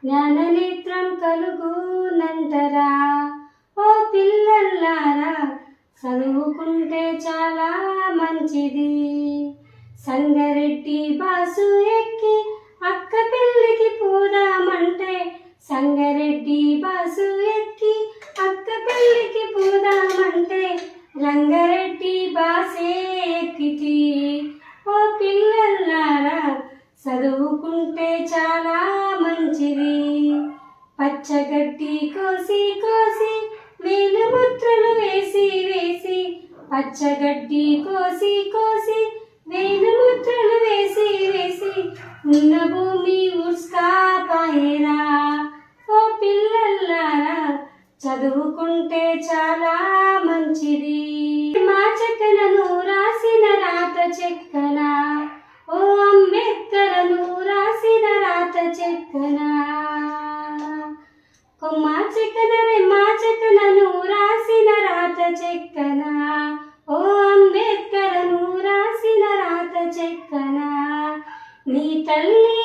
జ్ఞాననేత్రం కలుగునంటరా. ఓ పిల్లల్లారా, చదువుకుంటే చాలా మంచిది. సంగారెడ్డి బాసు ఎక్కి అక్క పెళ్ళికి పోదామంటే, సంగారెడ్డి బాసు ఎక్కి అక్క పెళ్ళికి పోదామంటే, రంగారెడ్డి బాసే ఎక్కితి. ఓ పిల్లల్లారా, చదువుకుంటే చాలా మంచిది. పచ్చగడ్డి కోసి కోసి వేలుముద్రలు వేసి వేసి, పచ్చగడ్డి కోసి కోసి వేలుముద్రలు వేసి వేసి, ఉన్న భూమి ఉస్కాపాయేరా. ఓ పిల్లల్లారా, చదువుకుంటే చాలా మంచిది. మా చెక్కలను రాసిన రాత చెక్కన, ఓ అంబేద్కరను రాసిన రాత చెక్కన. కొమ్మ చెక్కన రెమ్మ చెక్కలను రాసిన రాత చెక్కన, ఓ అంబేద్కరను రాసిన రాత చెక్కన. నీ తల్లి